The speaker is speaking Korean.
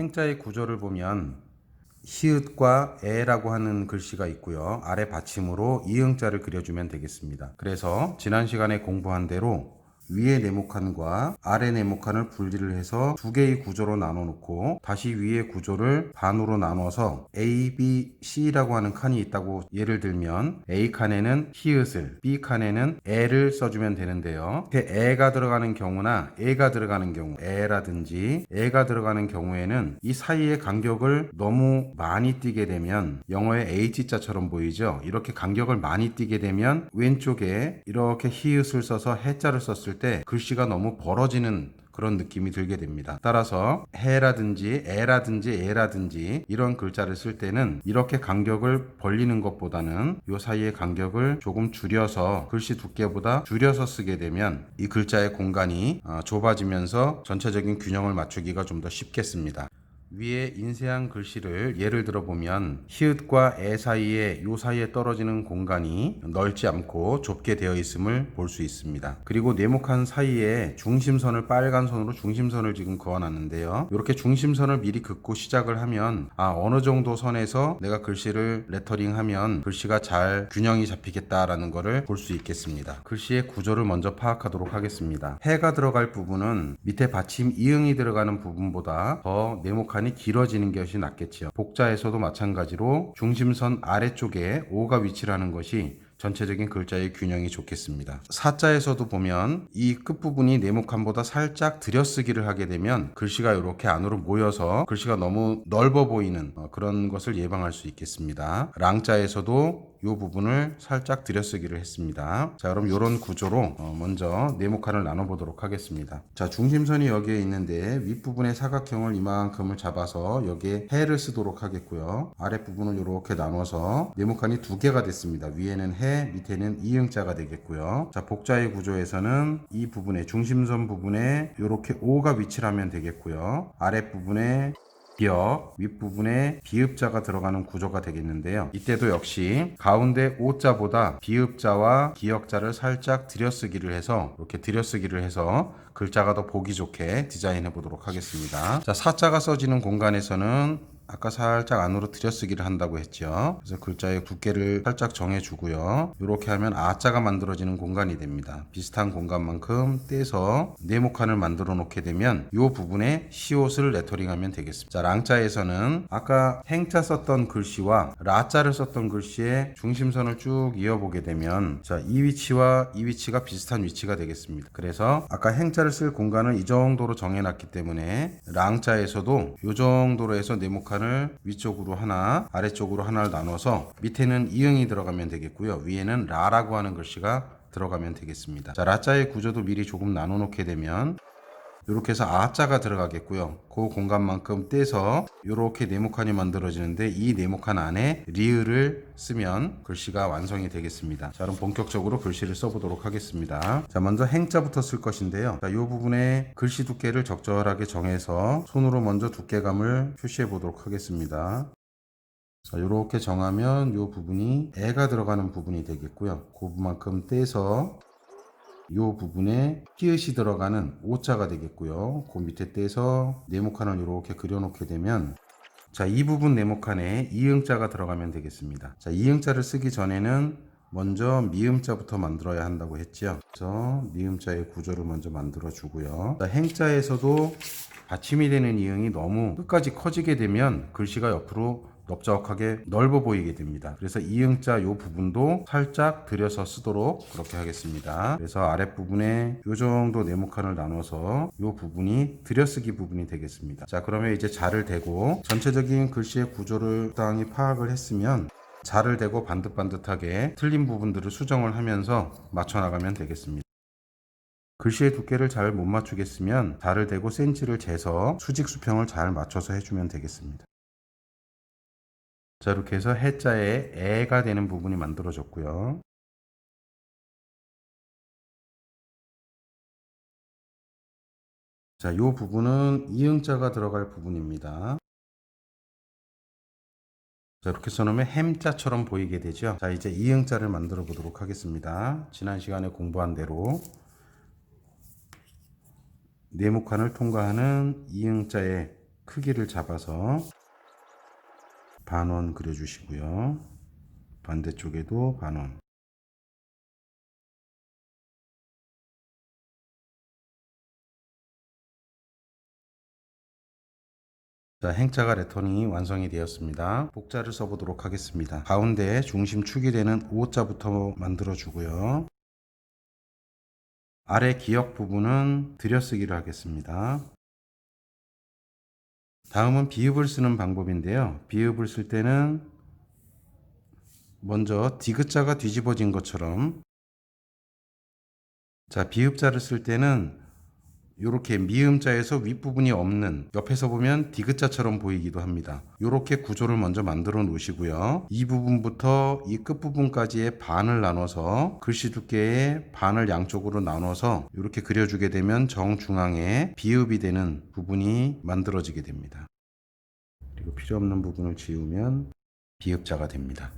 행자의 구조를 보면 히읗과 에라고 하는 글씨가 있고요. 아래 받침으로 이응자를 그려주면 되겠습니다. 그래서 지난 시간에 공부한 대로 위에 네모칸과 아래 네모칸을 분리를 해서 두 개의 구조로 나눠 놓고 다시 위의 구조를 반으로 나눠서 A, B, C라고 하는 칸이 있다고 예를 들면 A 칸에는 히읗을, B 칸에는 에를 써주면 되는데요. 이렇게 에가 들어가는 경우나 에가 들어가는 경우, 에라든지 에가 들어가는 경우에는 이 사이의 간격을 너무 많이 띄게 되면 영어의 H자처럼 보이죠. 이렇게 간격을 많이 띄게 되면 왼쪽에 이렇게 히읗을 써서 해자를 썼을 때 글씨가 너무 벌어지는 그런 느낌이 들게 됩니다. 따라서 해라든지 에라든지 에라든지 이런 글자를 쓸 때는 이렇게 간격을 벌리는 것보다는 이 사이의 간격을 조금 줄여서 글씨 두께보다 줄여서 쓰게 되면 이 글자의 공간이 좁아지면서 전체적인 균형을 맞추기가 좀 더 쉽겠습니다. 위에 인쇄한 글씨를 예를 들어 보면 히읗과 에 사이에 요 사이에 떨어지는 공간이 넓지 않고 좁게 되어 있음을 볼 수 있습니다. 그리고 네모칸 사이에 중심선을 빨간 선으로 중심선을 지금 그어 놨는데요. 이렇게 중심선을 미리 긋고 시작을 하면 어느 정도 선에서 내가 글씨를 레터링 하면 글씨가 잘 균형이 잡히겠다라는 것을 볼 수 있겠습니다. 글씨의 구조를 먼저 파악하도록 하겠습니다. 해가 들어갈 부분은 밑에 받침 이응이 들어가는 부분보다 더 네모칸 길어지는 것이 낫겠지요. 복자에서도 마찬가지로 중심선 아래쪽에 O가 위치를 하는 것이 전체적인 글자의 균형이 좋겠습니다. 사자에서도 보면 이 끝부분이 네모칸보다 살짝 들여쓰기를 하게 되면 글씨가 이렇게 안으로 모여서 글씨가 너무 넓어 보이는 그런 것을 예방할 수 있겠습니다. 랑자에서도 이 부분을 살짝 들여쓰기를 했습니다. 자, 그럼 이런 구조로 먼저 네모칸을 나눠 보도록 하겠습니다. 자, 중심선이 여기에 있는데 윗부분의 사각형을 이만큼을 잡아서 여기에 해를 쓰도록 하겠고요. 아랫부분을 이렇게 나눠서 네모칸이 두 개가 됐습니다. 위에는 해, 밑에는 이응자가 되겠고요. 자, 복자의 구조에서는 이 부분에 중심선 부분에 이렇게 O가 위치를 하면 되겠고요. 아랫부분에 기역, 윗부분에 비읍자가 들어가는 구조가 되겠는데요. 이때도 역시 가운데 O자보다 비읍자와 기역자를 살짝 들여쓰기를 해서 이렇게 들여쓰기를 해서 글자가 더 보기 좋게 디자인해 보도록 하겠습니다. 자, 사자가 써지는 공간에서는 아까 살짝 안으로 들여쓰기를 한다고 했죠. 그래서 글자의 두께를 살짝 정해주고요. 이렇게 하면 아자가 만들어지는 공간이 됩니다. 비슷한 공간만큼 떼서 네모칸을 만들어 놓게 되면 이 부분에 시옷을 레터링하면 되겠습니다. 자, 랑자에서는 아까 행자 썼던 글씨와 라자를 썼던 글씨의 중심선을 쭉 이어보게 되면 자, 이 위치와 이 위치가 비슷한 위치가 되겠습니다. 그래서 아까 행자를 쓸 공간을 이 정도로 정해놨기 때문에 랑자에서도 이 정도로 해서 네모칸을 위쪽으로 하나 아래쪽으로 하나를 나눠서 밑에는 이응이 들어가면 되겠고요. 위에는 라라고 하는 글씨가 들어가면 되겠습니다. 자, 라자의 구조도 미리 조금 나눠 놓게 되면 이렇게 해서 아자가 들어가겠고요. 그 공간만큼 떼서 이렇게 네모칸이 만들어지는데 이 네모칸 안에 리을을 쓰면 글씨가 완성이 되겠습니다. 자, 그럼 본격적으로 글씨를 써보도록 하겠습니다. 자, 먼저 행자부터 쓸 것인데요. 자, 이 부분에 글씨 두께를 적절하게 정해서 손으로 먼저 두께감을 표시해 보도록 하겠습니다. 자, 이렇게 정하면 이 부분이 애가 들어가는 부분이 되겠고요. 그 부분만큼 떼서 이 부분에 히읗이 들어가는 O자가 되겠고요. 그 밑에 떼서 네모칸을 이렇게 그려놓게 되면 자, 이 부분 네모칸에 이응자가 들어가면 되겠습니다. 자, 이응자를 쓰기 전에는 먼저 미음자부터 만들어야 한다고 했죠. 그래서 미음자의 구조를 먼저 만들어 주고요. 자, 행자에서도 받침이 되는 이응이 너무 끝까지 커지게 되면 글씨가 옆으로 넓적하게 넓어 보이게 됩니다. 그래서 이응자 요 부분도 살짝 들여서 쓰도록 그렇게 하겠습니다. 그래서 아랫부분에 요 정도 네모칸을 나눠서 요 부분이 들여쓰기 부분이 되겠습니다. 자, 그러면 이제 자를 대고 전체적인 글씨의 구조를 적당히 파악을 했으면 자를 대고 반듯반듯하게 틀린 부분들을 수정을 하면서 맞춰 나가면 되겠습니다. 글씨의 두께를 잘 못 맞추겠으면 자를 대고 센치를 재서 수직 수평을 잘 맞춰서 해주면 되겠습니다. 자, 이렇게 해서 해자에 애가 되는 부분이 만들어졌고요. 자, 이 부분은 이응자가 들어갈 부분입니다. 자, 이렇게 써놓으면 햄자처럼 보이게 되죠. 자, 이제 이응자를 만들어 보도록 하겠습니다. 지난 시간에 공부한 대로 네모칸을 통과하는 이응자의 크기를 잡아서 반원 그려주시고요. 반대쪽에도 반원. 자, 행자가 레턴이 완성이 되었습니다. 복자를 써보도록 하겠습니다. 가운데 중심축이 되는 O자부터 만들어 주고요. 아래 기역 부분은 들여쓰기를 하겠습니다. 다음은 비읍을 쓰는 방법인데요. 비읍을 쓸 때는 먼저 디귿자가 뒤집어진 것처럼, 자, 비읍자를 쓸 때는 이렇게 미음자에서 윗부분이 없는, 옆에서 보면 디귿자처럼 보이기도 합니다. 이렇게 구조를 먼저 만들어 놓으시고요. 이 부분부터 이 끝부분까지의 반을 나눠서, 글씨 두께의 반을 양쪽으로 나눠서 이렇게 그려주게 되면 정중앙에 비읍이 되는 부분이 만들어지게 됩니다. 그리고 필요 없는 부분을 지우면 비읍자가 됩니다.